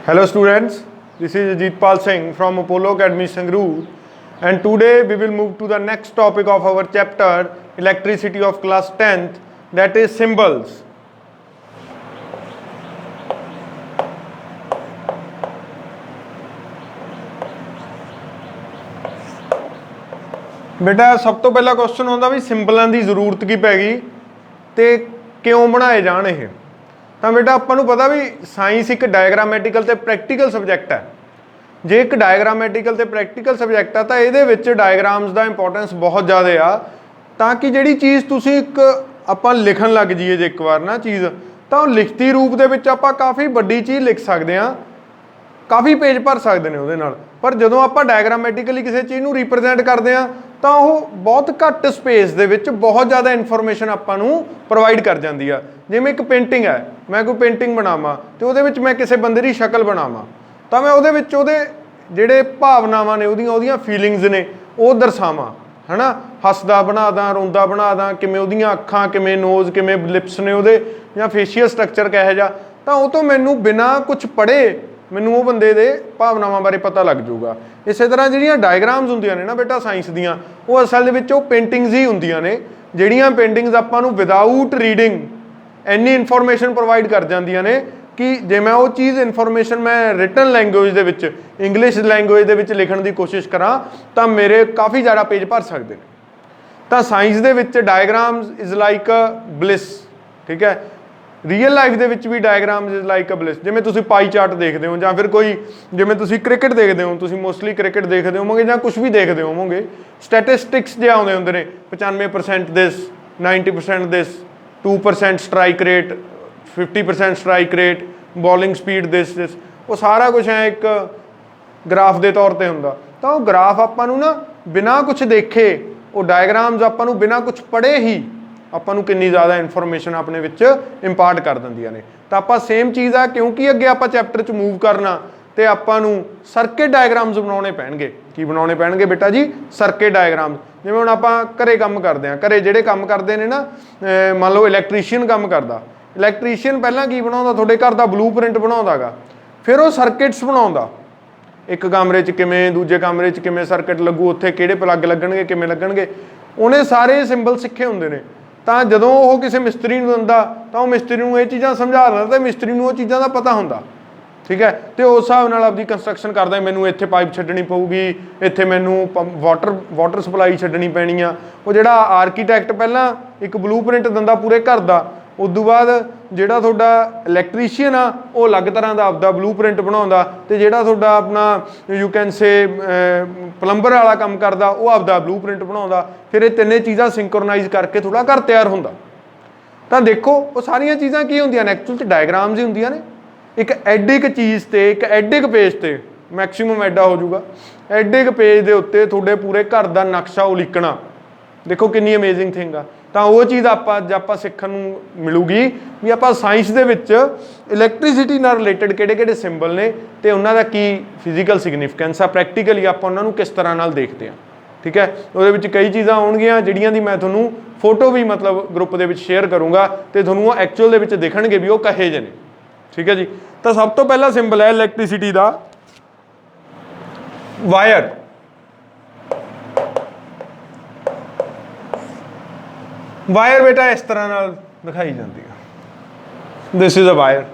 Hello students, this is Ajitpal Singh from Apollo Academy Sangrur, and today we will move to the next topic of our chapter electricity of class 10th, that is symbols. बेटा सब तो पहला question होता भी सिंबलों की जरूरत की पै गई तो क्यों बनाए जान ये। तो बेटा आपां नूं पता भी साइंस एक डायग्रामैटिकल ते प्रैक्टिकल सबजैक्ट है। जे एक डायग्रामैटिकल ते प्रैक्टिकल सबजैक्ट है तो ये डायग्राम्स का इंपोर्टेंस बहुत ज़्यादा आ, ताकि जी चीज़ तुसीं एक आपां लिखण लग जाइए जे एक बार ना चीज़ तो लिखती रूप के आपां काफ़ी वड्डी चीज़ लिख सकते हैं, काफ़ी पेज भर सकते हैं उहदे नाल। पर जदों आपां डायग्रामैटिकली किसी चीज़ नूं रिप्रजेंट करते हैं तो वह बहुत घट स्पेस दे विच बहुत ज़्यादा इन्फॉर्मेशन आपां नूं प्रोवाइड कर जाती है। जिवें एक पेंटिंग है, मैं कोई पेंटिंग बनावां तो उहदे विच मैं किसी बंदे की शक्ल बनावां तो मैं उहदे विच उहदे जिहड़े भावनावां ने उहदियां फीलिंग्स ने वो दर्शावां, है ना। हसदा बना दा, रोंदा बना दा, किवें उहदियां अखां, किवें नोज़, किवें लिप्स ने उहदे, जां फेशियल स्ट्रक्चर किहो जिहा, तो वो तो मैनूं बिना कुछ पढ़े मैनूं वो बंदे दे भावनावां बारे पता लग जाऊगा। इस तरह जिहड़ियां डायग्राम्स हुंदियां ने ना बेटा साइंस दियां, वो असल दे विच वो पेंटिंग्स ही हुंदियां ने, जिहड़ियां पेंटिंग्स आपां नूं विदाउट रीडिंग इन्नी इन्फॉर्मेशन प्रोवाइड कर जांदियां ने कि जे मैं वो चीज़ इन्फॉर्मेशन मैं रिटन लैंगुएज दे विच, इंग्लिश लैंगुएज दे विच लिखण दी कोशिश करां तो मेरे काफ़ी ज़्यादा पेज भर सकदे ने। तो science they which diagrams is like a bliss, ठीक है। रीयल लाइफ दे विच भी diagrams is like a bliss. जिवें तुसीं पाई चार्ट देखते हो, जां फिर कोई जिवें तुसीं क्रिकेट देखते हो, तुसीं मोस्टली क्रिकेट देखते होवोगे जां कुछ भी देखते होवोगे, स्टैटिस्टिक्स जे आउंदे हुंदे ने 95% this, 90% this, 2% strike rate, 50% strike rate, bowling speed this, वो सारा कुछ है एक ग्राफ के तौर पर हुंदा। तो वो ग्राफ आपां नूं ना बिना कुछ देखे, वो डायग्राम्स आपां नूं बिना कुछ पढ़े ही आपां नूं कितनी ज़्यादा इन्फॉर्मेशन अपने विच इंपार्ट कर दिंदियां ने। तो आपां सेम चीज़ आ, क्योंकि अगे आपां चैप्टर च मूव करना तो आपां नूं सर्किट डायग्राम्स बनाने पैणगे। की बनाने पैणगे बेटा जी? Circuit diagrams. जिवें हुण आपां घरे काम करते हैं, घरे जिहड़े काम करते हैं ना, मान लो इलैक्ट्रीशियन काम करदा, इलैक्ट्रीशियन पहलां की बनाउंदा, तुहाडे घर दा ब्लू प्रिंट बनाउंदा गा, फिर वो सर्किट्स बनाउंदा, एक कमरे च किवें, दूजे कमरे च किवें सर्किट लगू, उत्थे किहड़े प्लग लगणगे, किवें लगणगे, उहने सारे सिंबल सिੱਖੇ ਹੁੰਦੇ ने। तो जदों वो किसी मिस्त्री नूं दिंदा तो वो मिस्त्री नूं ये चीज़ां समझा दिंदा तो मिस्त्री नूं वो चीज़ां दा पता हुंदा, ठीक है। तो उस हिसाब नाल आपदी कंस्ट्रक्शन करदा, मैनूं इत्थे पाइप छड्डणी पऊगी, इत्थे मैनूं वाटर सप्लाई छड्डणी पैणी आ। वो जिहड़ा आर्कीटैक्ट पहलां एक ब्लू प्रिंट दिंदा पूरे घर दा, उदों बाद जिहड़ा तुहाडा इलैक्ट्रीशियन आ वो अलग तरह का आपदा ब्लू प्रिंट बनाउंदा, ते जिहड़ा तुहाडा अपना यू कैन से प्लंबर वाला काम करदा वो आपदा ब्लू प्रिंट बनाउंदा। फिर ये तिन्ने चीज़ां सिंक्रोनाइज करके थोड़ा घर तैयार हुंदा। तो देखो वो सारियां चीज़ां की हुंदियां ने, एक्चुअल च डायग्राम्स ही हुंदियां ने। एक एडिक चीज़ ते, एक एडिक पेज ते, मैक्सीमम एडा हो जाऊगा, एडिक पेज के उत्ते तुहाडे पूरे घर का नक्शा उलीकना, देखो कितनी अमेजिंग थिंग आ। तो वो चीज़ आपां सीखण नूं मिलूगी भी आपां साइंस दे विच इलैक्ट्रीसिटी नाल रिलेटेड किहड़े-किहड़े सिंबल ने ते उन्हां दा की फिजिकल सिग्निफिकेंस आ, प्रैक्टिकली आपां उन्हां नूं किस तरह नाल देखते हैं, ठीक है। उहदे विच कई चीज़ां आउणगीਆਂ जिहड़ियां दी मैं तुहानूं फोटो भी मतलब ग्रुप दे विच शेयर करूँगा ते तुहानूं वो एक्चुअल दे विच दिखणगे भी वो कहे जे ने, ठीक है जी। तो सब तो पहला सिंबल है इलैक्ट्रीसिटी दा वायर। वायर बेटा इस तरह नाल दिखाई जाती है, दिस इज अ वायर,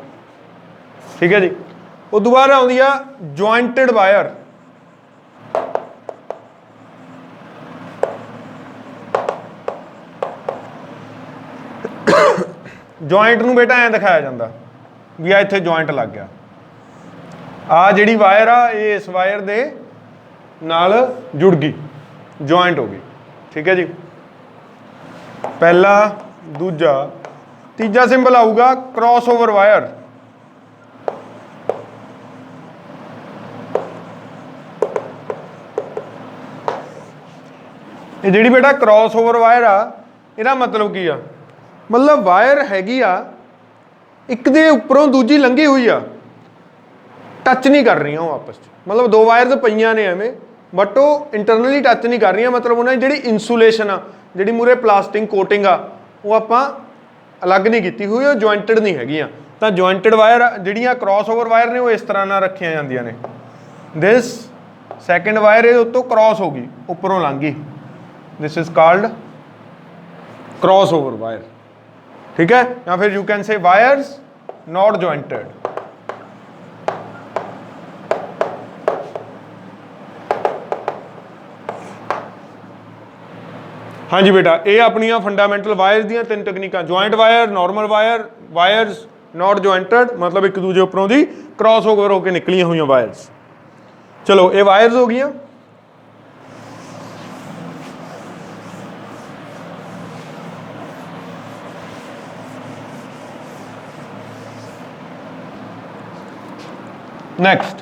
ठीक है जी। उस तो बाद आउंदी आ जॉइंटेड वायर। जॉइंट नूं बेटा ऐ दिखाया जाता भी आ इत्थे जॉइंट लग गया, आ जिहड़ी वायर आ ये इस वायर दे नाल जुड़ गई, जॉइंट हो गई, ठीक है जी। पहला, दूजा, तीजा सिंबल आऊगा क्रॉस ओवर वायर। ये जिहड़ी बेटा क्रॉस ओवर वायर आ, इहदा मतलब की आ, मतलब वायर हैगी आ एक दे उपरों दूजी लंघी हुई आ, टच नहीं कर रही वो आपस में, मतलब दो वायरस पईयां ने एवें बट वो इंटरनली टच नहीं कर रही, मतलब उन्होंने जिहड़ी इंसुलेशन आ, जिहड़ी मूरे प्लास्टिक कोटिंग आ, वो आपां अलग नहीं की हुई, वो जॉइंटेड नहीं हैगियां। ਤਾਂ ਜੁਆਇੰਟਡ ਵਾਇਰ ਜਿਹੜੀਆਂ ਕ੍ਰਾਸਓਵਰ ਵਾਇਰ ਨੇ ਉਹ ਇਸ ਤਰ੍ਹਾਂ ਨਾਲ ਰੱਖੀਆਂ ਜਾਂਦੀਆਂ ਨੇ। ਦਿਸ ਸੈਕਿੰਡ ਵਾਇਰ ਇਹ ਉੱਤੋਂ ਕ੍ਰਾਸ ਹੋ ਗਈ, ਉੱਪਰੋਂ ਲੰਘ ਗਈ, ਦਿਸ ਇਜ਼ ਕਾਲਡ ਕ੍ਰਾਸਓਵਰ ਵਾਇਰ। ਠੀਕ ਹੈ, ਜਾਂ ਫਿਰ ਯੂ ਕੈਨ ਸੇ ਵਾਇਰਸ ਨॉट ਜੁਆਇੰਟਡ। हाँ जी बेटा, ये अपनिया फंडामेंटल वायर दी तीन तकनीक, joint wire, normal wire, wires not jointed, मतलब एक दूजे उपरों दी क्रॉस ओवर होकर निकलियां हुई वायर्स। चलो ये वायर्स हो गई। Next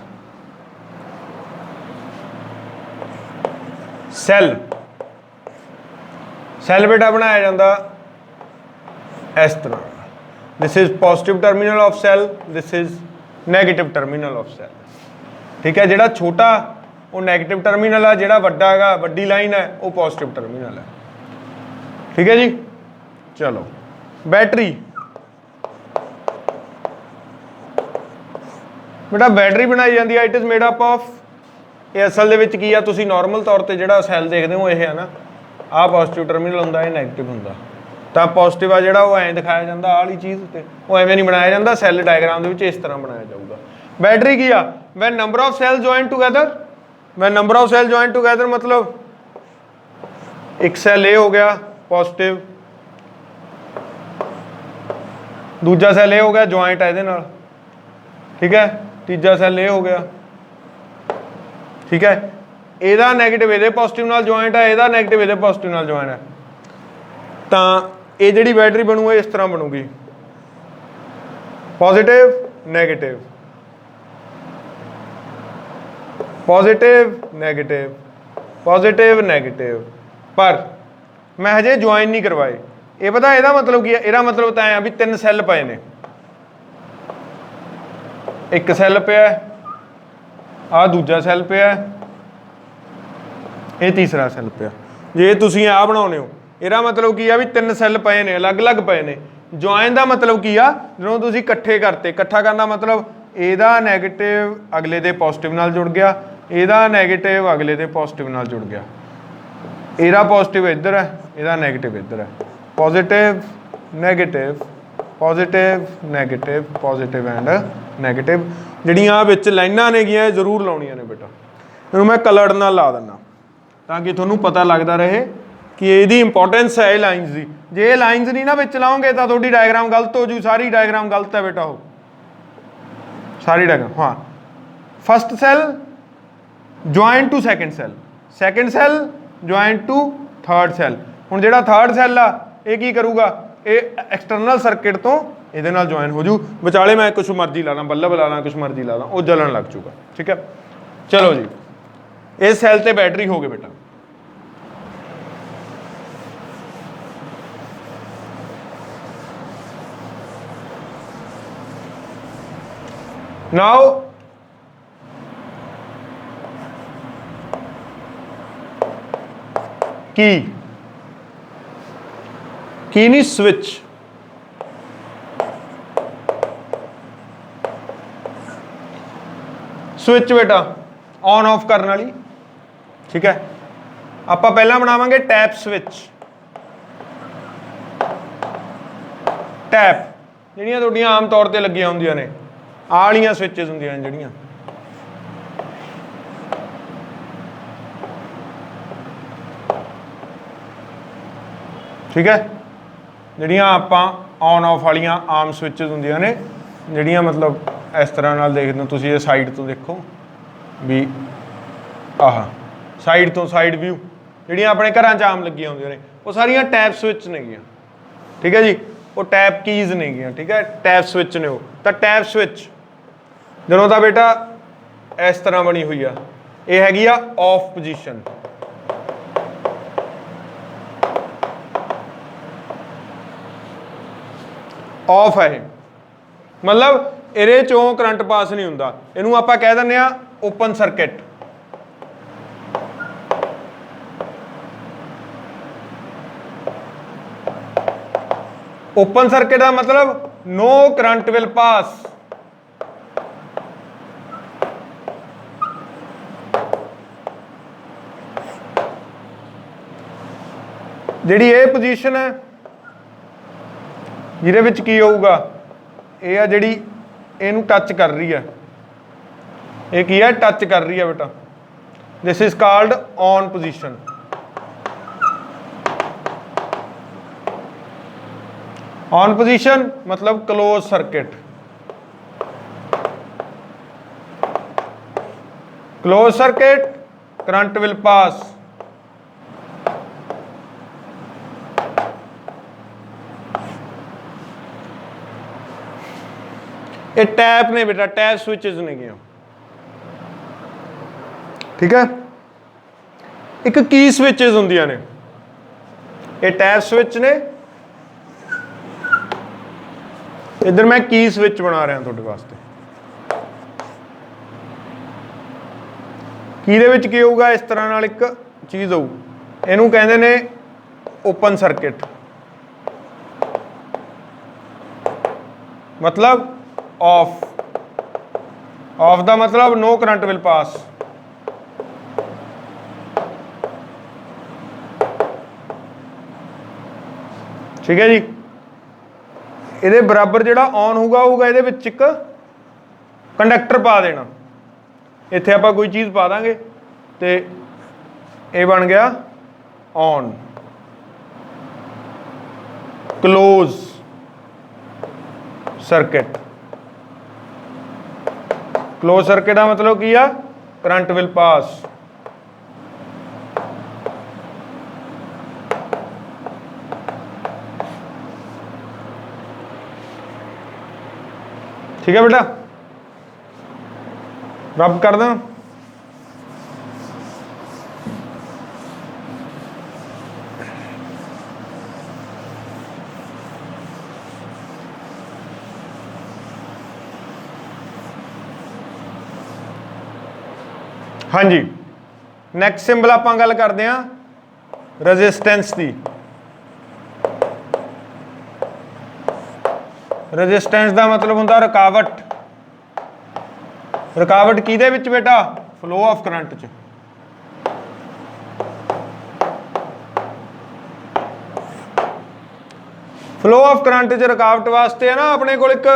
cell. सैल बेटा बनाया जाता इस तरह, this is positive terminal of cell, this is negative terminal of cell. ठीक है, जिहड़ा छोटा वो नैगेटिव टर्मिनल है, जिहड़ा वड्डा है वड्डी लाइन है वो पॉजिटिव टर्मिनल है। ठीक है जी। चलो बैटरी बेटा, बैटरी बनाई जाती है, it is made up of, ये असल दे विच की आ, तुसीं नॉर्मल तौर पर जिहड़ा सैल देखते हो ये है ना, आ पॉजिटिव टर्मिनल होंदा, ये नैगेटिव होंदा। तो पॉजिटिव आ जिहड़ा वो ऐं दिखाया जाता आह वाली चीज़ ते, वो एवें नहीं बनाया जाता, सैल डायग्राम दे विच इस तरह बनाया जाऊगा। बैटरी की आ, one number of cell join together, one number of cell join together मतलब एक सैल ए हो गया पॉजिटिव, दूजा सैल ए हो गया जॉइंट है इहदे नाल, ठीक है, तीजा सैल ए हो गया, ठीक है, ਇਹਦਾ ਨੈਗੇਟਿਵ ਇਹਦੇ ਪੋਜ਼ਿਟਿਵ ਨਾਲ ਜੁਆਇੰਟ ਹੈ, ਇਹਦਾ ਨੈਗੇਟਿਵ ਇਹਦੇ ਪੋਜ਼ਿਟਿਵ ਨਾਲ ਜੁਆਇੰਟ ਹੈ। ਤਾਂ ਇਹ ਜਿਹੜੀ ਬੈਟਰੀ ਬਣੂ ਇਸ ਤਰ੍ਹਾਂ ਬਣੂਗੀ, positive negative, positive negative, positive negative. ਪਰ ਮੈਂ ਹਜੇ ਜੁਆਇਨ ਨਹੀਂ ਕਰਵਾਏ। ਇਹ ਪਤਾ ਇਹਦਾ ਮਤਲਬ ਕੀ ਹੈ? ਇਹਦਾ ਮਤਲਬ ਤਾਂ ਆ ਵੀ ਤਿੰਨ ਸੈੱਲ ਪਏ ਨੇ, ਇੱਕ ਸੈੱਲ ਪਿਆ, ਆਹ ਦੂਜਾ ਸੈੱਲ ਪਿਆ, ਇਹ ਤੀਸਰਾ ਸੈੱਲ ਪਿਆ। ਜੇ ਤੁਸੀਂ ਆਹ ਬਣਾਉਂਦੇ ਹੋ, ਇਹਦਾ ਮਤਲਬ ਕੀ ਆ ਵੀ ਤਿੰਨ ਸੈੱਲ ਪਏ ਨੇ, ਅਲੱਗ-ਅਲੱਗ ਪਏ ਨੇ। ਜੁਆਇਨ ਦਾ ਮਤਲਬ ਕੀ ਆ? ਜਦੋਂ ਤੁਸੀਂ ਇਕੱਠੇ ਕਰਤੇ, ਇਕੱਠਾ ਕਰਨ ਦਾ ਮਤਲਬ ਇਹਦਾ ਨੈਗੇਟਿਵ ਅਗਲੇ ਦੇ ਪੋਜ਼ਿਟਿਵ ਨਾਲ ਜੁੜ ਗਿਆ, ਇਹਦਾ ਨੈਗੇਟਿਵ ਅਗਲੇ ਦੇ ਪੋਜ਼ਿਟਿਵ ਨਾਲ ਜੁੜ ਗਿਆ, ਇਹਦਾ ਪੋਜ਼ਿਟਿਵ ਇੱਧਰ ਹੈ, ਇਹਦਾ ਨੈਗੇਟਿਵ ਇੱਧਰ ਹੈ, positive negative, positive negative, positive and negative. ਜਿਹੜੀਆਂ ਵਿੱਚ ਲਾਈਨਾਂ ਨੇਗੀਆਂ ਇਹ ਜ਼ਰੂਰ ਲਾਉਣੀਆਂ ਨੇ ਬੇਟਾ, ਇਹਨੂੰ ਮੈਂ ਕਲਰਡ ਨਾਲ ਲਾ ਦਿੰਦਾ ਤਾਂ ਕਿ ਤੁਹਾਨੂੰ ਪਤਾ ਲੱਗਦਾ ਰਹੇ ਕਿ ਇਹਦੀ ਇੰਪੋਰਟੈਂਸ ਹੈ ਇਹ ਲਾਈਨਸ ਦੀ। ਜੇ ਇਹ ਲਾਈਨਸ ਨਹੀਂ ਨਾ ਵਿੱਚ ਲਾਓਗੇ ਤਾਂ ਤੁਹਾਡੀ ਡਾਇਗਰਾਮ ਗਲਤ ਹੋ ਜੂ, ਸਾਰੀ ਡਾਇਗਰਾਮ ਗਲਤ ਹੈ ਬੇਟਾ, ਉਹ ਸਾਰੀ ਡਾਇਗਰਾਮ। ਹਾਂ, first cell joint to second cell, second cell joint to third cell. ਹੁਣ ਜਿਹੜਾ ਥਰਡ ਸੈੱਲ ਆ ਇਹ ਕੀ ਕਰੂਗਾ? ਇਹ ਐਕਸਟਰਨਲ ਸਰਕਿਟ ਤੋਂ ਇਹਦੇ ਨਾਲ ਜੁਆਇਨ ਹੋ ਜੂ, ਵਿਚਾਲੇ ਮੈਂ ਕੁਛ ਮਰਜ਼ੀ ਲਾ ਲਾਂ, ਬੱਲਬ ਲਾ ਲਾਂ, ਕੁਛ ਮਰਜ਼ੀ ਲਾ ਲਾਂ, ਉਹ ਜਲਣ ਲੱਗ ਜੂਗਾ। ਠੀਕ ਹੈ, ਚਲੋ ਜੀ, ਇਸ ਸੈੱਲ ਤੇ ਬੈਟਰੀ ਹੋ ਗਈ ਬੇਟਾ। ਨਾਓ ਕੀ ਨਹੀਂ ਸਵਿਚ, ਸਵਿਚ ਬੇਟਾ ऑन ऑफ करने वाली। ठीक है, आप पहला बनावांगे टैप स्विच। टैप ਜਿਹੜੀਆਂ ਤੁਹਾਡੀਆਂ ਆਮ ਤੌਰ ਤੇ ਲੱਗੀਆਂ ਹੁੰਦੀਆਂ ਨੇ, ਆਹ ਵਾਲੀਆਂ ਸਵਿਚਸ ਹੁੰਦੀਆਂ ਨੇ ਜਿਹੜੀਆਂ, ਠੀਕ ਹੈ, ਜਿਹੜੀਆਂ ਆਪਾਂ ਔਨ ਆਫ ਵਾਲੀਆਂ ਆਮ ਸਵਿਚਸ ਹੁੰਦੀਆਂ ਨੇ, ਜਿਹੜੀਆਂ ਮਤਲਬ ਇਸ ਤਰ੍ਹਾਂ ਨਾਲ ਦੇਖਦੇ ਹੋ ਤੁਸੀਂ, ਇਹ ਸਾਈਡ ਤੋਂ ਦੇਖੋ ਵੀ ਆਹ ਸਾਈਡ ਤੋਂ ਸਾਈਡ ਵਿਊ, ਜਿਹੜੀਆਂ ਆਪਣੇ ਘਰਾਂ 'ਚ ਆਮ ਲੱਗੀਆਂ ਹੁੰਦੀਆਂ ਨੇ, ਉਹ ਸਾਰੀਆਂ ਟੈਪ ਸਵਿਚ ਨੇਗੀਆਂ। ਠੀਕ ਹੈ ਜੀ, ਉਹ ਟੈਪ ਕੀਜ਼ ਨੇਗੀਆਂ। ਠੀਕ ਹੈ, ਟੈਪ ਸਵਿਚ ਨੇ ਉਹ। ਤਾਂ ਟੈਪ ਸਵਿਚ ਜਦੋਂ ਦਾ ਬੇਟਾ ਇਸ ਤਰ੍ਹਾਂ ਬਣੀ ਹੋਈ ਆ, ਇਹ ਹੈਗੀ ਆ ਆਫ ਪੋਜੀਸ਼ਨ। ਆਫ ਹੈ, ਮਤਲਬ ਇਹਦੇ ਚੋਂ ਕਰੰਟ ਪਾਸ ਨਹੀਂ ਹੁੰਦਾ, ਇਹਨੂੰ ਆਪਾਂ ਕਹਿ ਦਿੰਦੇ ਆ ओपन सर्किट। ओपन सर्किट का मतलब नो करंट विल पास। ਜਿਹੜੀ ਇਹ ਪੋਜੀਸ਼ਨ ਹੈ ਜਿਹਦੇ ਵਿੱਚ ਕੀ ਹੋਊਗਾ, ਇਹ ਆ ਜਿਹੜੀ ਇਹਨੂੰ ਟੱਚ ਕਰ ਰਹੀ ਹੈ, ਇਹ ਕੀ ਹੈ, ਟੱਚ ਕਰ ਰਹੀ ਹੈ ਬੇਟਾ। This is called on position. On position मतलब close circuit. Close circuit current will pass. ये टैप ने बेटा, टैप स्विचेस ने गया, ठीक है। एक की स्विचेस होंदियां ने, ये टैप स्विच ने, इधर मैं की स्विच बना रहा तुहाडे वास्ते। की दे विच की होगा, इस तरह नाल एक चीज़ होऊ, इहनूं कहंदे ने ओपन सर्किट, मतलब ऑफ। ऑफ दा मतलब नो करंट विल पास। ठीक है जी। ਇਹਦੇ ਬਰਾਬਰ ਜਿਹੜਾ ਔਨ ਹੋਊਗਾ ਇਹਦੇ ਵਿੱਚ ਇੱਕ ਕੰਡਕਟਰ ਪਾ ਦੇਣਾ। ਇੱਥੇ ਆਪਾਂ ਕੋਈ ਚੀਜ਼ ਪਾ ਦਾਂਗੇ ਤੇ ਇਹ ਬਣ ਗਿਆ on. Close circuit. Close circuit ਦਾ ਮਤਲਬ ਕੀ ਆ, ਕਰੰਟ ਵਿਲ ਪਾਸ। ठीक है बेटा, रब कर दें। हाँ जी, नैक्सट सिंबल आप गल करते हैं रेजिस्टेंस की। रेजिस्टेंस का मतलब होंदा रुकावट। रुकावट किहदे विच बेटा, फ्लो ऑफ करंट च। फ्लो ऑफ करंट च रुकावट वास्ते है ना अपने कोल एक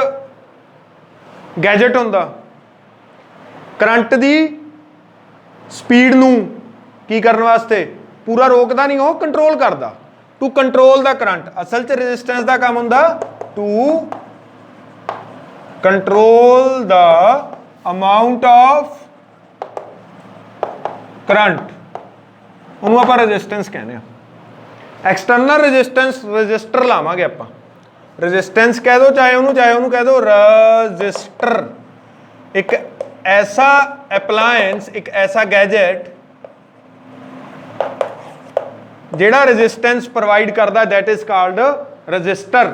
गैजेट होंदा, करंट दी स्पीड नूं की करने वास्ते पूरा रोकदा नहीं, वो कंट्रोल करदा। To control the current. असल च रेजिस्टेंस का काम होंदा to control the amount of current, उन्होंने आप रेजिस्टेंस कहने। एक्सटर्नल रेजिस्टेंस रजिस्टर लावांगे आप, रेजिस्टेंस कह दो चाहे उन्होंने कह दो रजिस्टर। एक ऐसा एप्लायंस, एक ऐसा गैजेट जिहड़ा रेजिस्टेंस प्रोवाइड करता, दैट इज कॉल्ड रजिस्टर।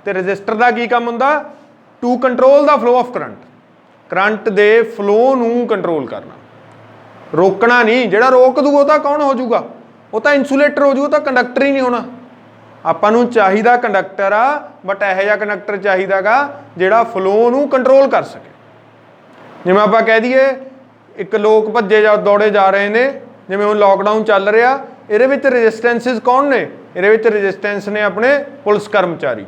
ते रजिस्टर का की काम होंदा, to control the flow of current. Current दे फ्लो नूं कंट्रोल करना, रोकना नहीं। जिहड़ा रोक दूगा तो कौन हो जाऊगा, वो तो इंसुलेटर हो जाऊगा, तो कंडक्टर ही नहीं होना। आपां नूं चाहिदा कंडक्टर आ, बट इहो जिहा कंडक्टर चाहिदा गा जिहड़ा फ्लो नूं कंट्रोल कर सके। जिवें आपां कह दईए एक लोग भज्जे जा दौड़े जा रहे हैं, जिवें हुण लॉकडाउन चल रहा, इहदे विच रजिस्टेंसिस कौन ने, इहदे विच रजिस्टेंस ने अपने पुलिस कर्मचारी।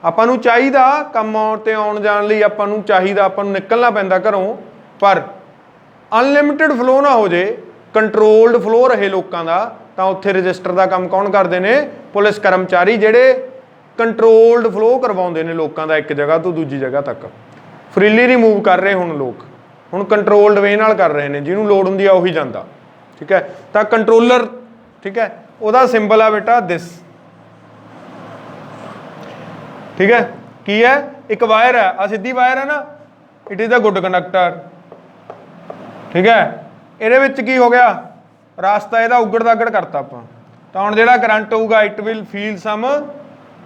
आपां नूं चाहीदा काम ते आउण जाण लई, आपां नूं चाहीदा, आपां नूं निकलना पैंदा घरों, पर अनलिमिटेड फ्लो ना हो जे, कंट्रोल्ड फ्लो रहे लोकां दा, तां उत्थे रजिस्टर दा काम कौन करदे ने, पुलिस कर्मचारी, जिहड़े कंट्रोल्ड फ्लो करवाउंदे ने लोकां दा एक जगह तो दूजी जगह तक। फ्रीली नहीं मूव कर रहे हुण लोग, हुण कंट्रोल्ड वे नाल कर रहे हैं, जिहनूं लोड़ हुंदी आ उही जांदा। ठीक है, तां कंट्रोलर, ठीक है, उहदा सिंबल आ बेटा दिस। ठीक है, की है, एक वायर है, आ सीधी वायर है ना, it is a good conductor. ठीक है, ਇਹਦੇ ਵਿੱਚ ਕੀ ਹੋ ਗਿਆ, रास्ता ਇਹਦਾ उगड़ दागड़ करता ਆਪਾਂ। ਤਾਂ ਹੁਣ ਜਿਹੜਾ ਕਰੰਟ ਹੋਊਗਾ, it will feel some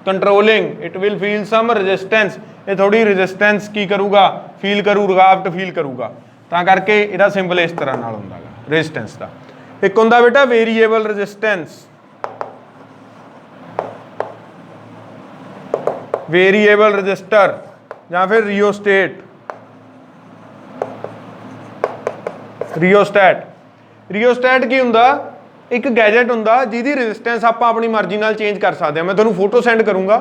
controlling, it will feel some resistance. ਇਹ ਥੋੜੀ रेजिस्टेंस ਕੀ ਕਰੂਗਾ, फील करू, रुकावट फील ਕਰੂਗਾ। ਤਾਂ ਕਰਕੇ ਇਹਦਾ ਸਿੰਬਲ ਇਸ ਤਰ੍ਹਾਂ ਨਾਲ ਹੁੰਦਾ ਗਾ रेजिस्टेंस ਦਾ। ਇੱਕ ਹੁੰਦਾ ਬੇਟਾ वेरिएबल रेजिस्टेंस। वेरीएबल रजिस्टर या फिर रियोस्टेट, रियोस्टैट की हुंदा एक गैजेट हुंदा जिहदी रजिस्टेंस आपां अपनी मर्जी नाल चेंज कर सकते हैं। मैं तुहानूं फोटो सेंड करूँगा,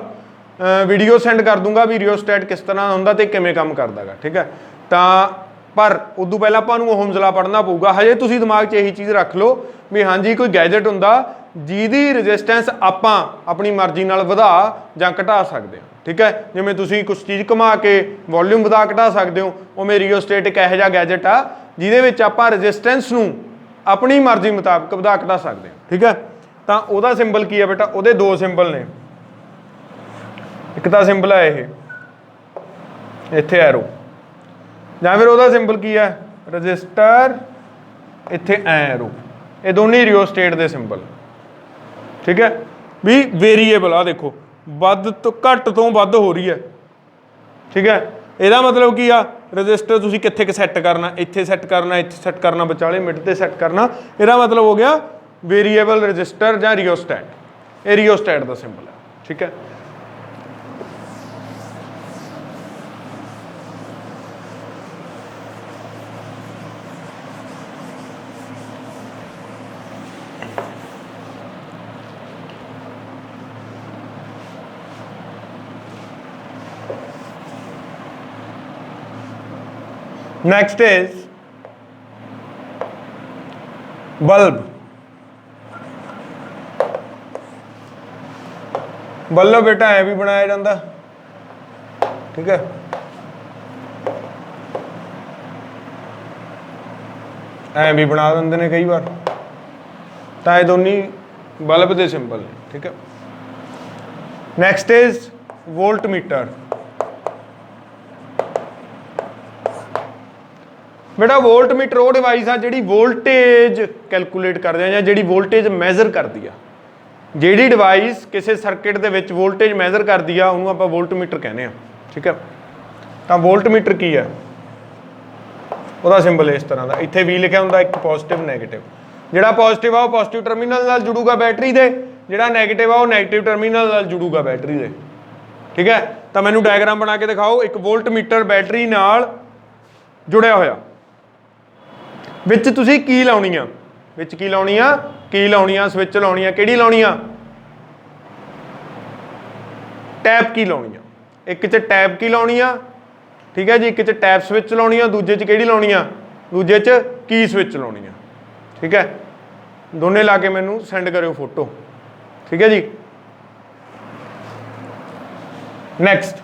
वीडियो सेंड कर दूंगा भी रियोस्टैट किस तरह हुंदा ते किवें काम करदा गा, ठीक है। तां पर उदों पहलां आपां नूं ओह मसला पढ़ना पऊगा। हजे तुसीं दिमाग 'च यही चीज़ रख लो भी हाँ जी कोई गैजेट हुंदा जिहदी रजिस्टेंस आपां अपनी मर्जी नाल वधा जां घटा सकदे हां, ठीक है। जिवें तुसीं कुछ चीज़ घुमा के वॉल्यूम वधा घटा सकदे हो, उवें रियोस्टेट एक इहो जिहा गैजेट आ जिहदे विच आपां रजिस्टेंस नूं अपनी मर्जी मुताबिक वधा घटा सकदे हां, ठीक है। तां ओहदा सिंबल की है बेटा, ओहदे दो सिंबल ने, एक तां सिंबल है ये इत्थे एरो, जां फिर ओहदा सिंबल की है रजिस्टर इत्थे एरो, ये दोनों ही रियोस्टेट दे सिंबल, ठीक है। भी वेरीएबल आ देखो वध तो घट तो वध हो रही है, ठीक है। ਇਹਦਾ मतलब की आ रजिस्टर तुसीं कित्थे सैट करना, इत्थे सैट करना, इत्थे सैट करना, विचाले मिड ते सैट करना, ਇਹਦਾ मतलब हो गया वेरीएबल रजिस्टर जां रियोस्टैट, ये रियोस्टैट का सिंबल है, ठीक है। Next is bulb. बल्ब बेटा ऐ भी बनाया जाता, ठीक है। ऐ भी बना देंगे ने कई बार, तो ये दोनों बल्ब के सिंबल ने, ठीक है। Next is volt meter. बेटा वोल्ट मीटर वो डिवाइस आ जी वोल्टेज कैलकुलेट करते हैं, जी वोल्टेज मैजर करती है। जी डिवाइस किसी सर्किट के विच वोल्टेज मैजर करती है उन्होंने आप वोल्ट मीटर कहने हैं, ठीक है। तो वोल्ट मीटर की है, वह सिंबल इस तरह का, इत्थे भी लिखा होंगे एक पॉजिटिव नैगेटिव, जोड़ा पॉजिटिव आ वो पॉजिटिव टर्मीनल नाल जुड़ूगा बैटरी दे, जोड़ा नैगेटिव आ वो नैगेटिव टर्मीनल नाल जुड़ूगा बैटरी दे, ठीक है। तो मैनू डायग्राम बना के दिखाओ, एक वोल्ट मीटर बैटरी नाल जुड़िया होया, विच तुसीं की लाउणी आ, विच की लाउणी आ, की लाउणी आ, स्विच लाउणी आ, किहड़ी लाउणी आ, टैप की लाउणी आ, एक च टैप की लाउणी आ, ठीक है जी, एक च टैप स्विच लाउणी आ, दूजे च किहड़ी लाउणी आ, दूजे च की स्विच लाउणी आ, ठीक है। दोने ला के मैनू सेंड करियो फोटो, ठीक है जी। नेक्स्ट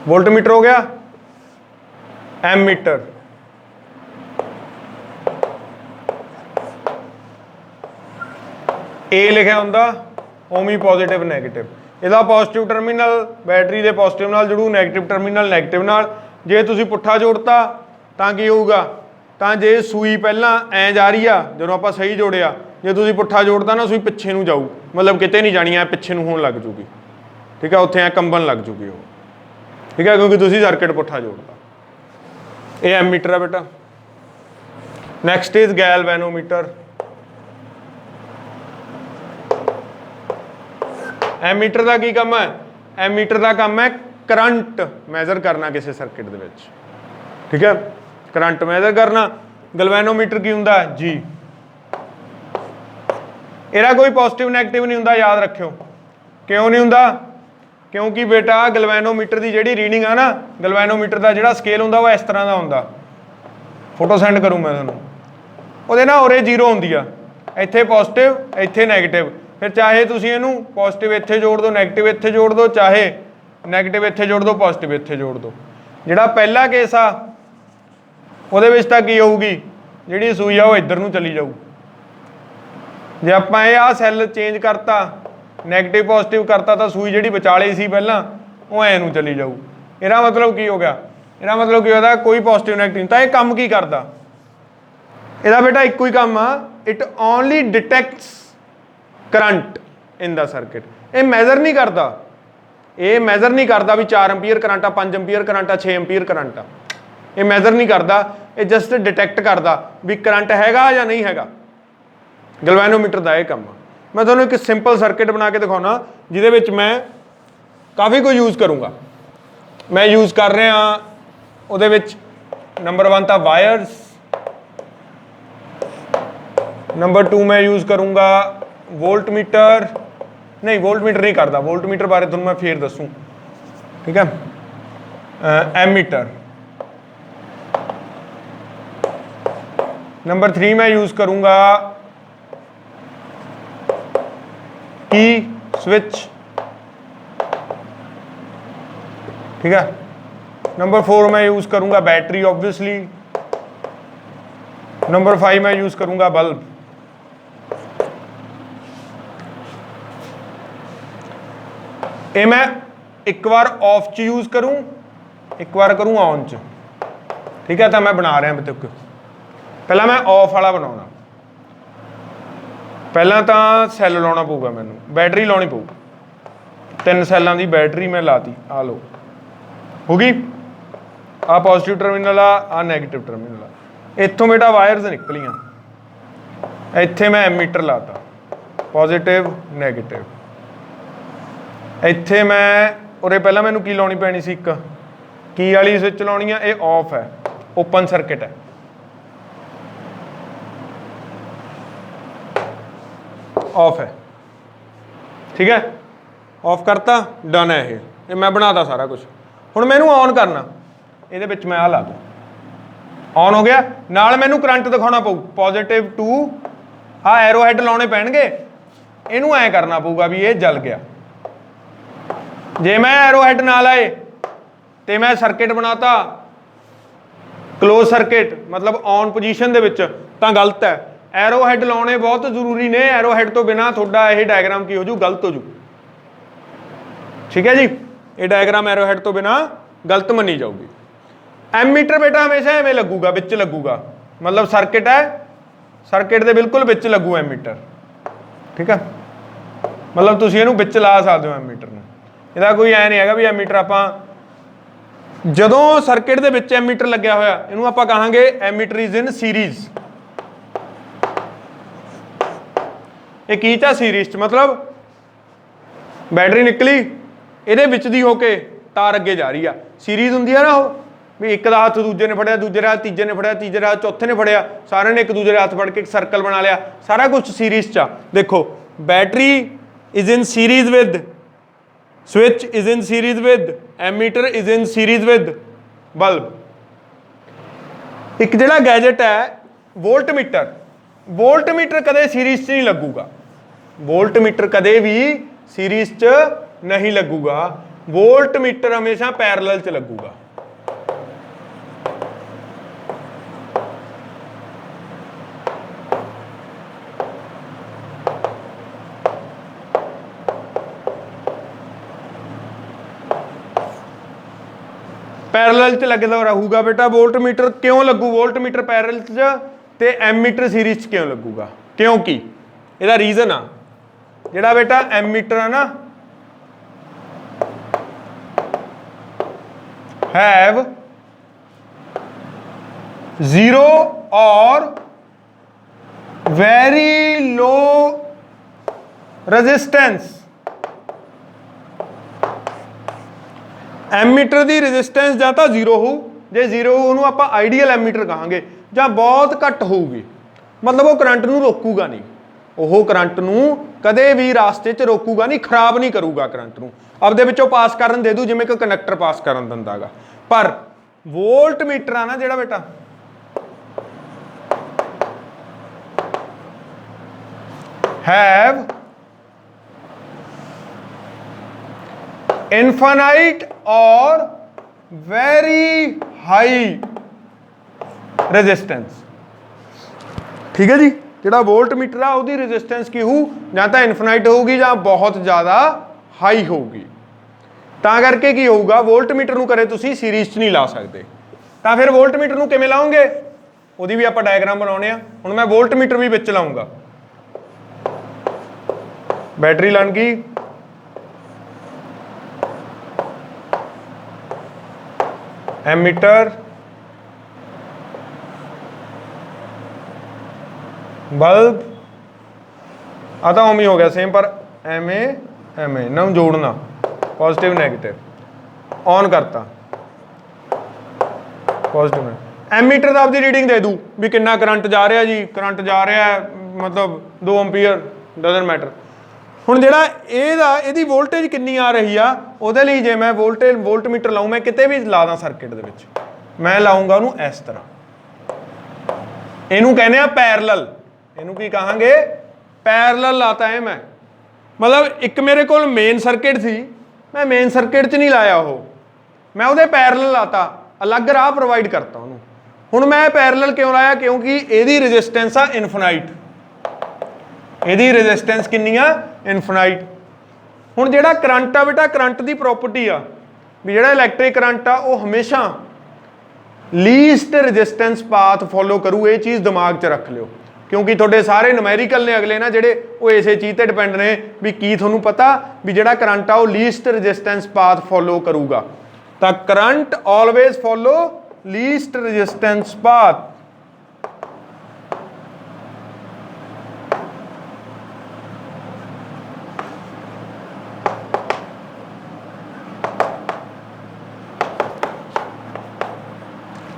वोल्ट मीटर हो गया। एम मीटर, ए लिखा होंदा ओमी पॉजिटिव नैगेटिव, ਇਹਦਾ पॉजिटिव टर्मीनल बैटरी के पॉजिटिव नाल जुड़ू, नैगेटिव टर्मीनल नैगेटिव नाल। जे तुसीं पुट्ठा जोड़ता तो की होऊगा, तो जे सूई पहलां ऐ जा रही आ जदों आपां सही जोड़िया, जे तुसीं पुट्ठा जोड़ता ना सूई पिछे नूं जाऊ, मतलब किते नहीं जानी, ऐ पिछे नूं होण लग जूगी, ठीक है, उत्थे ऐ कंबन लग जूगी वो, ठीक है, क्योंकि तुसीं सर्किट पुट्ठा जोड़ता। ये एम मीटर है बेटा। Next is galvanometer. Ammeter का की काम है, एम मीटर का काम है करंट मैजर करना किसी सर्किट दे विच, ठीक है, करंट मैजर करना। गैल्वेनोमीटर की हुंदा जी, इहदा कोई पॉजिटिव नैगेटिव नहीं हुंदा, याद रखियो। क्यों नहीं हुंदा, क्योंकि बेटा गैल्वेनोमीटर की जिहड़ी रीडिंग है ना, गैल्वेनोमीटर का जिहड़ा स्केल हुंदा वो इस तरह का हुंदा, फोटो सेंड करूँ मैं तुहानूं, ਉਹਦੇ ना उरे जीरो होंदी आ, इत्थे पॉजिटिव इत्थे नैगेटिव, फिर चाहे तुसीं इहनूं पॉजिटिव इत्थे जोड़ दो, नैगेटिव इत्थे जोड़ दो, चाहे नैगेटिव इत्थे जोड़ दो, पॉजिटिव इत्थे जोड़ दो। जिहड़ा पहला केस आ ਉਹਦੇ ਵਿੱਚ ਤਾਂ ਕੀ ਹੋਊਗੀ, ਜਿਹੜੀ ਸੂਈ ਆ ਉਹ ਇੱਧਰ ਨੂੰ ਚਲੀ ਜਾਊ। ਜੇ ਆਪਾਂ ਇਹ ਆ ਸੈੱਲ ਚੇਂਜ ਕਰਤਾ, ਨੈਗੇਟਿਵ ਪੋਜ਼ਿਟਿਵ ਕਰਤਾ, ਤਾਂ ਸੂਈ ਜਿਹੜੀ ਵਿਚਾਲੇ ਸੀ ਪਹਿਲਾਂ ਉਹ ਐ ਨੂੰ ਚਲੀ ਜਾਊ। ਇਹਦਾ ਮਤਲਬ ਕੀ ਹੋ ਗਿਆ, ਇਹਦਾ ਮਤਲਬ ਕੀ ਹੋਇਆ, ਕੋਈ ਪੋਜ਼ਿਟਿਵ ਨੈਗੇਟਿਵ। ਤਾਂ ਇਹ ਕੰਮ ਕੀ ਕਰਦਾ, ਇਹਦਾ ਬੇਟਾ ਇੱਕੋ ਹੀ ਕੰਮ ਆ, it only detects current in the circuit. ये मैजर नहीं करता, ये मैजर नहीं करता भी 4 एंपीयर करंट आ, 5 एंपीयर करंट आ, 6 एंपीयर करंट आ, ये मैजर नहीं करता, ये जस्ट डिटेक्ट करता भी करंट हैगा या नहीं हैगा। गैल्वेनोमीटर का यह काम आ। मैं तुहानूं एक सिंपल सर्किट बना के दिखाउणा जिहदे विच मैं काफ़ी कुछ यूज़ करूँगा। मैं यूज़ कर रहा उहदे विच नंबर 1 तो वायरस, नंबर 2 मैं यूज़ करूँगा वोल्ट मीटर, नहीं वोल्ट मीटर नहीं करता, वोल्ट मीटर बारे तुहानूं मैं फिर दसूँ, ठीक है। एमीटर, नंबर 3 मैं यूज़ करूँगा की स्विच, ठीक है। नंबर 4 मैं यूज़ करूँगा बैटरी ऑब्वियसली, नंबर 5 मैं यूज़ करूँगा बल्ब। ये मैं एक बार ऑफ च यूज़ करूँ, एक बार करूँ ऑन च, ठीक है। तो मैं बना रहा अभी तक, पहला मैं ऑफ वाला बनाना। पहला तो सैल लाना पऊगा, मैनू बैटरी लानी पऊ, 3 सैलों की बैटरी मैं लाती, आ लो हो गई। आ पॉजिटिव टर्मिनल आ नैगेटिव टर्मिनल आ, इत्थों बेटा वायरस निकलियां, इत्थे मैं एमीटर लाता पॉजिटिव नैगेटिव, इत्थे मैं उरे पहला मैनू की लानी पैनी सी, एक की वाली स्विच लानी है, ये ऑफ है, ओपन सर्किट है, ऑफ है, ठीक है। ऑफ करता, डन है ये मैं बनाता सारा कुछ। हुण मैनू ऑन करना, ये मैं आ ला दूँ, ऑन हो गया। नाल मैनू करंट दिखाना पऊ पॉजिटिव टू, आ एरो हैड लाने पैणगे, इनू ऐ करना पऊगा भी ये जल गया। जे मैं एरो हैड ना लाए तो मैं सर्किट बनाता क्लोज सर्किट, मतलब ऑन पोजीशन दे विच, तां गलत है। एरो हैड लाने बहुत जरूरी ने, एरो हैड तो बिना थोड़ा यह डायग्राम की हो जू, गलत हो जू, ठीक है जी। ये डायग्राम एरो हैड तो बिना गलत मनी जाऊगी। एमीटर बेटा हमेशा एवें लगूगा, विच लगूगा, मतलब सर्किट है, सर्किट के बिल्कुल विच लगू एमीटर, ठीक है। मतलब तुसीं इहनूं विच ला सकते हो एमीटर नूं, इहदा कोई ऐ नहीं हैगा भी एमीटर आपां जदों सर्किट दे विच एमीटर लग्या होया इहनूं आपां कहांगे एमीटर इज इन सीरीज। ये की चा सीरीज च, मतलब बैटरी निकली इहदे विच दी होके तार अगे जा रही है, सीरीज हुंदी है ना वो, भी एक दा हत्थ दूजे ने फड़िया, दूजे दा तीजे ने फड़िया, तीजे दा चौथे ने फड़िया, सारे ने एक दूजे हत्थ फड़ के एक सर्कल बना लिया, सारा कुछ सीरीज चा। देखो battery is in series with switch, is in series with ammeter, is in series with bulb. एक जिहड़ा गैजेट है वोल्ट मीटर, वोल्ट मीटर कदे सीरीज च नहीं लगूगा, वोल्ट मीटर कदे भी सीरीज च नहीं लगूगा, वोल्ट मीटर हमेशा पैरेलल च लगूगा। पैरेलल च लगदा रहूगा बेटा वोल्ट मीटर। क्यों लगू वोल्ट मीटर पैरेलल च ते एमीटर सीरीज क्यों लगूगा? क्योंकि इहदा रीजन आ जिहड़ा बेटा एमीटर है ना, हैव 0 और वेरी लो रेजिस्टेंस। एमीटर की रेजिस्टेंस जां तां 0 हो, जे 0 हो उहनूं आपां आइडियल एमीटर कहांगे, जां बहुत घट होऊगी, मतलब वो करंट नूं रोकूगा नहीं, वो करंट नूं कदे भी रास्ते च रोकूगा नहीं, खराब नहीं करूगा करंट नूं, आपदे विचों पास करन दे दू जिवें कि कनैक्टर पास करन दिंदा गा। पर वोल्ट मीटर आ ना जिहड़ा बेटा, हैव इनफाइनाइट और वेरी हाई रेजिस्टेंस। ठीक है जी, जिहड़ा वोल्ट मीटर आ उहदी रेजिस्टेंस की हो जां तां इनफाइनाइट होगी जां बहुत ज़्यादा हाई होगी। तां करके की होऊगा वोल्ट मीटर नूं करे तुसीं सीरीज च नहीं ला सकते। तां फिर वोल्ट मीटर नूं किवें लाओगे, उहदी भी आपां डायग्राम बनाउने आ। हुण मैं वोल्ट मीटर भी विच लाऊंगा, बैटरी लग गई, एमीटर, बल्ब, ਆ ਤਾਂ ਉਵੇਂ ਹੋ ਗਿਆ ਸੇਮ, ਪਰ ਐਵੇਂ ਐਵੇਂ ਇਹਨਾਂ ਨੂੰ ਜੋੜਨਾ, ਪੋਜ਼ਿਟਿਵ ਨੈਗੇਟਿਵ ਔਨ ਕਰਤਾ, ਪੋਜ਼ਿਟਿਵ ਐਮੀਟਰ ਦਾ ਆਪਦੀ ਰੀਡਿੰਗ ਦੇ ਦੂ ਵੀ ਕਿੰਨਾ ਕਰੰਟ ਜਾ ਰਿਹਾ ਜੀ, ਕਰੰਟ ਜਾ ਰਿਹਾ ਮਤਲਬ 2 ਐਂਪੀਅਰ, ਡਜ਼ਨਟ ਮੈਟਰ। ਹੁਣ ਜਿਹੜਾ ਇਹਦੀ ਵੋਲਟੇਜ ਕਿੰਨੀ ਆ ਰਹੀ ਆ, ਉਹਦੇ ਲਈ ਜੇ ਮੈਂ ਵੋਲਟਮੀਟਰ ਲਾऊं, ਮੈਂ ਕਿਤੇ ਵੀ ਲਾ ਦਾਂ ਸਰਕਿਟ ਦੇ ਵਿੱਚ, ਮੈਂ ਲਾਉਂਗਾ ਉਹਨੂੰ ਇਸ ਤਰ੍ਹਾਂ, ਇਹਨੂੰ ਕਹਿੰਦੇ ਆ ਪੈਰਲਲ, ਇਹਨੂੰ ਕੀ ਕਹਾਂਗੇ, ਪੈਰਲਲ ਲਾਤਾ ਹੈ ਮੈਂ। ਮਤਲਬ ਇੱਕ ਮੇਰੇ ਕੋਲ ਮੇਨ ਸਰਕਿਟ ਸੀ, ਮੈਂ ਮੇਨ ਸਰਕਿਟ 'ਚ ਨਹੀਂ ਲਾਇਆ ਉਹ, ਮੈਂ ਉਹਦੇ ਪੈਰਲਲ ਲਾਤਾ, ਅਲੱਗ ਰਾਹ ਪ੍ਰੋਵਾਈਡ ਕਰਤਾ ਉਹਨੂੰ। ਹੁਣ ਮੈਂ ਪੈਰਲਲ ਕਿਉਂ ਲਾਇਆ, ਕਿਉਂਕਿ ਇਹਦੀ ਰੈਜ਼ਿਸਟੈਂਸ ਆ ਇਨਫਿਨਾਈਟ, ਇਹਦੀ ਰੈਜ਼ਿਸਟੈਂਸ ਕਿੰਨੀ ਆ, ਇਨਫਿਨਾਈਟ। ਹੁਣ ਜਿਹੜਾ ਕਰੰਟ ਆ ਬੇਟਾ, ਕਰੰਟ ਦੀ ਪ੍ਰੋਪਰਟੀ ਆ ਵੀ ਜਿਹੜਾ ਇਲੈਕਟ੍ਰਿਕ ਕਰੰਟ ਆ ਉਹ ਹਮੇਸ਼ਾ ਲੀਸਟ ਰੈਜ਼ਿਸਟੈਂਸ ਪਾਥ ਫੋਲੋ ਕਰੂ, ਇਹ ਚੀਜ਼ ਦਿਮਾਗ 'ਚ ਰੱਖ ਲਿਓ, ਕਿਉਂਕਿ ਤੁਹਾਡੇ ਸਾਰੇ ਨੂਮੈਰੀਕਲ ਨੇ ਅਗਲੇ ਨਾ ਜਿਹੜੇ, ਉਹ ਇਸੇ ਚੀਜ਼ ਤੇ ਡਿਪੈਂਡ ਨੇ ਵੀ ਕੀ ਤੁਹਾਨੂੰ ਪਤਾ ਵੀ ਜਿਹੜਾ ਕਰੰਟ ਆ ਉਹ ਲੀਸਟ ਰੈਜ਼ਿਸਟੈਂਸ ਪਾਥ ਫੋਲੋ ਕਰੂਗਾ। ਤਾਂ current always follow least resistance path.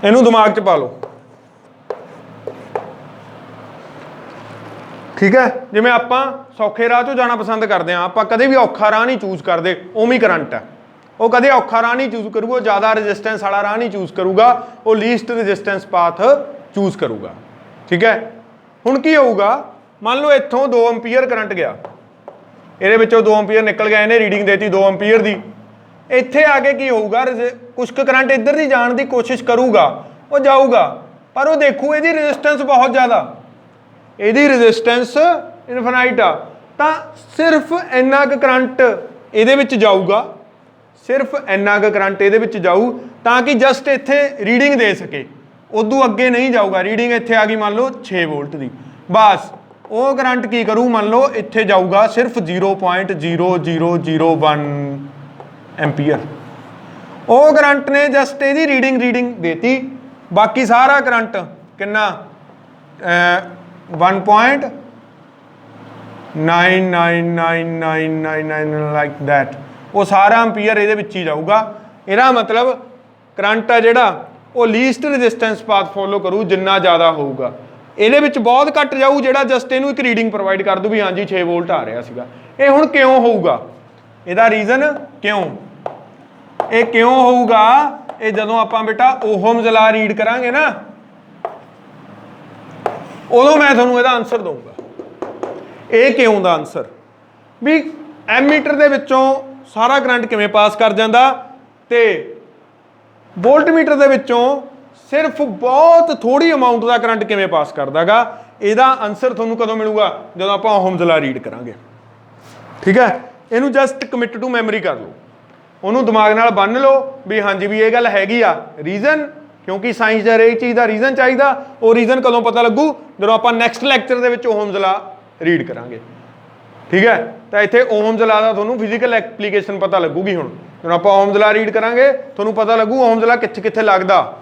ਇਹਨੂੰ ਦਿਮਾਗ 'ਚ ਪਾ ਲਓ, ਠੀਕ ਹੈ। ਜਿਵੇਂ ਆਪਾਂ ਸੌਖੇ ਰਾਹ 'ਚੋਂ ਜਾਣਾ ਪਸੰਦ ਕਰਦੇ ਹਾਂ, ਆਪਾਂ ਕਦੇ ਵੀ ਔਖਾ ਰਾਹ ਨਹੀਂ ਚੂਜ਼ ਕਰਦੇ, ਉਵੇਂ ਹੀ ਕਰੰਟ ਹੈ, ਉਹ ਕਦੇ ਔਖਾ ਰਾਹ ਨਹੀਂ ਚੂਜ਼ ਕਰੂਗਾ, ਜ਼ਿਆਦਾ ਰੈਜ਼ਿਸਟੈਂਸ ਵਾਲਾ ਰਾਹ ਨਹੀਂ ਚੂਜ਼ ਕਰੂਗਾ, ਉਹ ਲੀਸਟ ਰੈਜ਼ਿਸਟੈਂਸ ਪਾਥ ਚੂਜ਼ ਕਰੂਗਾ, ਠੀਕ ਹੈ। ਹੁਣ ਕੀ ਹੋਊਗਾ, ਮੰਨ ਲਓ ਇੱਥੋਂ 2 ਐਂਪੀਅਰ ਕਰੰਟ ਗਿਆ, ਇਹਦੇ ਵਿੱਚੋਂ 2 ਐਂਪੀਅਰ ਨਿਕਲ ਗਿਆ, ਇਹਨੇ ਰੀਡਿੰਗ ਦੇਤੀ 2 ਐਂਪੀਅਰ ਦੀ। ਇੱਥੇ ਆ ਕੇ ਕੀ ਹੋਊਗਾ, ਕੁਛ ਕੁ ਕਰੰਟ ਇੱਧਰ ਦੀ ਜਾਣ ਦੀ ਕੋਸ਼ਿਸ਼ ਕਰੂਗਾ, ਉਹ ਜਾਊਗਾ, ਪਰ ਉਹ ਦੇਖੂ ਇਹਦੀ ਰੈਜ਼ਿਸਟੈਂਸ ਬਹੁਤ ਜ਼ਿਆਦਾ, ਇਹਦੀ ਰੈਜ਼ਿਸਟੈਂਸ ਇਨਫਿਨਾਈਟ ਆ, ਤਾਂ ਸਿਰਫ ਇੰਨਾ ਕੁ ਕਰੰਟ ਇਹਦੇ ਵਿੱਚ ਜਾਊਗਾ, ਸਿਰਫ ਇੰਨਾ ਕੁ ਕਰੰਟ ਇਹਦੇ ਵਿੱਚ ਜਾਊ ਤਾਂ ਕਿ ਜਸਟ ਇੱਥੇ ਰੀਡਿੰਗ ਦੇ ਸਕੇ, ਉਦੋਂ ਅੱਗੇ ਨਹੀਂ ਜਾਊਗਾ। ਰੀਡਿੰਗ ਇੱਥੇ ਆ ਗਈ ਮੰਨ ਲਓ 6 ਵੋਲਟ ਦੀ, ਬਸ ਉਹ ਕਰੰਟ ਕੀ ਕਰੂ, ਮੰਨ ਲਓ ਇੱਥੇ ਜਾਊਗਾ ਸਿਰਫ 0.0001 ਐਂਪੀਅਰ, ਉਹ ਕਰੰਟ ਨੇ ਜਸਟ ਇਹਦੀ ਰੀਡਿੰਗ ਦੇਤੀ, ਬਾਕੀ ਸਾਰਾ ਕਰੰਟ ਕਿੰਨਾ 1.999999 ਲਾਈਕ ਦੈਟ, ਉਹ ਸਾਰਾ ਐਂਪੀਅਰ ਇਹਦੇ ਵਿੱਚ ਹੀ ਜਾਊਗਾ। ਇਹਦਾ ਮਤਲਬ ਕਰੰਟ ਆ ਜਿਹੜਾ ਉਹ ਲੀਸਟ ਰੈਜ਼ਿਸਟੈਂਸ ਪਾਥ ਫੋਲੋ ਕਰੂ, ਜਿੰਨਾ ਜ਼ਿਆਦਾ ਹੋਊਗਾ ਇਹਦੇ ਵਿੱਚ ਬਹੁਤ ਘੱਟ ਜਾਊ, ਜਿਹੜਾ ਜਸਟ ਇਹਨੂੰ ਇੱਕ ਰੀਡਿੰਗ ਪ੍ਰੋਵਾਈਡ ਕਰ ਦੂ ਵੀ ਹਾਂਜੀ 6 ਵੋਲਟ ਆ ਰਿਹਾ ਸੀਗਾ। ਇਹ ਹੁਣ ਕਿਉਂ ਹੋਊਗਾ, ਇਹਦਾ ਰੀਜ਼ਨ ਕਿਉਂ, ਇਹ ਕਿਉਂ ਹੋਊਗਾ, ਇਹ ਜਦੋਂ ਆਪਾਂ ਬੇਟਾ ਓਹਮਜ਼ ਲਾ ਰੀਡ ਕਰਾਂਗੇ ਨਾ, ਉਦੋਂ ਮੈਂ ਤੁਹਾਨੂੰ ਇਹਦਾ ਆਨਸਰ ਦਊਂਗਾ। ਇਹ ਕਿਉਂ ਦਾ ਆਨਸਰ ਵੀ ਐਮੀਟਰ ਦੇ ਵਿੱਚੋਂ ਸਾਰਾ ਕਰੰਟ ਕਿਵੇਂ ਪਾਸ ਕਰ ਜਾਂਦਾ ਤੇ ਵੋਲਟਮੀਟਰ ਦੇ ਵਿੱਚੋਂ ਸਿਰਫ ਬਹੁਤ ਥੋੜੀ ਅਮਾਉਂਟ ਦਾ ਕਰੰਟ ਕਿਵੇਂ ਪਾਸ ਕਰਦਾਗਾ। ਇਹਦਾ ਆਨਸਰ ਤੁਹਾਨੂੰ ਕਦੋਂ ਮਿਲੂਗਾ, ਜਦੋਂ ਆਪਾਂ ਓਹਮਜ਼ ਲਾ ਰੀਡ ਕਰਾਂਗੇ, ਠੀਕ ਹੈ। ਇਹਨੂੰ ਜਸਟ ਕਮਿਟ ਟੂ ਮੈਮਰੀ ਕਰ ਲਓ, ਉਹਨੂੰ ਦਿਮਾਗ ਨਾਲ ਬੰਨ ਲਓ ਵੀ ਹਾਂਜੀ ਵੀ ਇਹ ਗੱਲ ਹੈਗੀ ਆ। ਰੀਜ਼ਨ, ਕਿਉਂਕਿ ਸਾਇੰਸ ਦਾ ਇਹ ਚੀਜ਼ ਦਾ ਰੀਜ਼ਨ ਚਾਹੀਦਾ, ਉਹ ਰੀਜ਼ਨ ਕਦੋਂ ਪਤਾ ਲੱਗੂ, ਜਦੋਂ ਆਪਾਂ ਨੈਕਸਟ ਲੈਕਚਰ ਦੇ ਵਿੱਚ ਓਹਮਜ਼ ਲਾ ਰੀਡ ਕਰਾਂਗੇ, ਠੀਕ ਹੈ। ਤਾਂ ਇੱਥੇ ਓਹਮਜ਼ ਲਾ ਦਾ ਤੁਹਾਨੂੰ ਫਿਜ਼ੀਕਲ ਐਪਲੀਕੇਸ਼ਨ ਪਤਾ ਲੱਗੂਗੀ। ਹੁਣ ਜਦੋਂ ਆਪਾਂ ਓਹਮਜ਼ ਲਾ ਰੀਡ ਕਰਾਂਗੇ ਤੁਹਾਨੂੰ ਪਤਾ ਲੱਗੂ ਓਹਮਜ਼ ਲਾ ਕਿੱਥੇ ਕਿੱਥੇ ਲੱਗਦਾ,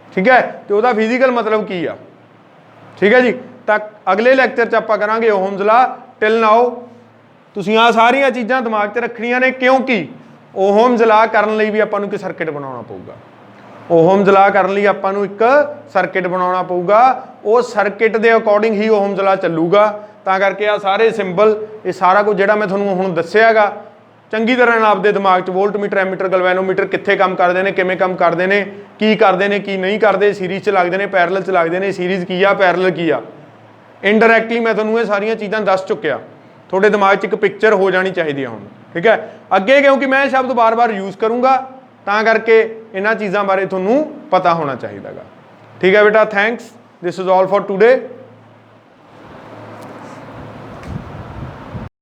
ਠੀਕ ਹੈ, ਤੇ ਉਹਦਾ ਫਿਜ਼ੀਕਲ ਮਤਲਬ ਕੀ ਆ, ਠੀਕ ਹੈ ਜੀ। ਤਾਂ ਅਗਲੇ ਲੈਕਚਰ 'ਚ ਆਪਾਂ ਕਰਾਂਗੇ ਓਹਮਜ਼ ਲਾ। ਟਿਲ ਨਾਓ ਤੁਸੀਂ ਆਹ ਸਾਰੀਆਂ ਚੀਜ਼ਾਂ ਦਿਮਾਗ 'ਚ ਰੱਖਣੀਆਂ ਨੇ, ਕਿਉਂਕਿ ਓਹਮਜ਼ ਲਾ ਕਰਨ ਲਈ ਵੀ ਆਪਾਂ ਨੂੰ ਇੱਕ ਸਰਕਿਟ ਬਣਾਉਣਾ ਪਊਗਾ। ਓਹਮਜ਼ ਲਾ ਕਰਨ ਲਈ ਆਪਾਂ ਨੂੰ ਇੱਕ ਸਰਕਿਟ ਬਣਾਉਣਾ ਪਊਗਾ, ਉਹ ਸਰਕਿਟ ਦੇ ਅਕੋਰਡਿੰਗ ਹੀ ਓਹਮਜ਼ ਲਾ ਚੱਲੂਗਾ। ਤਾਂ ਕਰਕੇ ਆ ਸਾਰੇ ਸਿੰਬਲ, ਇਹ ਸਾਰਾ ਕੁਝ ਜਿਹੜਾ ਮੈਂ ਤੁਹਾਨੂੰ ਹੁਣ ਦੱਸਿਆਗਾ, ਚੰਗੀ ਤਰ੍ਹਾਂ ਨਾਲ ਆਪਦੇ ਦਿਮਾਗ 'ਚ ਵੋਲਟਮੀਟਰ, ਐਮੀਟਰ, ਗਲਵੈਨੋਮੀਟਰ ਕਿੱਥੇ ਕੰਮ ਕਰਦੇ ਨੇ, ਕਿਵੇਂ ਕੰਮ ਕਰਦੇ ਨੇ, ਕੀ ਕਰਦੇ ਨੇ, ਕੀ ਨਹੀਂ ਕਰਦੇ, ਸੀਰੀਜ਼ 'ਚ ਲੱਗਦੇ ਨੇ, ਪੈਰਲਲ 'ਚ ਲੱਗਦੇ ਨੇ, ਸੀਰੀਜ਼ ਕੀ ਆ, ਪੈਰਲਲ ਕੀ ਆ। ਇਨਡਾਇਰੈਕਟਲੀ ਮੈਂ ਤੁਹਾਨੂੰ ਇਹ ਸਾਰੀਆਂ ਚੀਜ਼ਾਂ ਦੱਸ ਚੁੱਕਿਆ, ਤੁਹਾਡੇ ਦਿਮਾਗ 'ਚ ਇੱਕ ਪਿਕਚਰ ਹੋ ਜਾਣੀ ਚਾਹੀਦੀ ਹੈ ਹੁਣ, ਠੀਕ ਹੈ। ਅੱਗੇ ਕਿਉਂਕਿ ਮੈਂ ਇਹ ਸ਼ਬਦ ਬਾਰ-ਬਾਰ ਯੂਜ਼ ਕਰੂੰਗਾ, ਤਾਂ ਕਰਕੇ ਇਹਨਾਂ ਚੀਜ਼ਾਂ ਬਾਰੇ ਤੁਹਾਨੂੰ ਪਤਾ ਹੋਣਾ ਚਾਹੀਦਾ ਗਾ, ਠੀਕ ਹੈ ਬੇਟਾ। Thanks, this is all for today.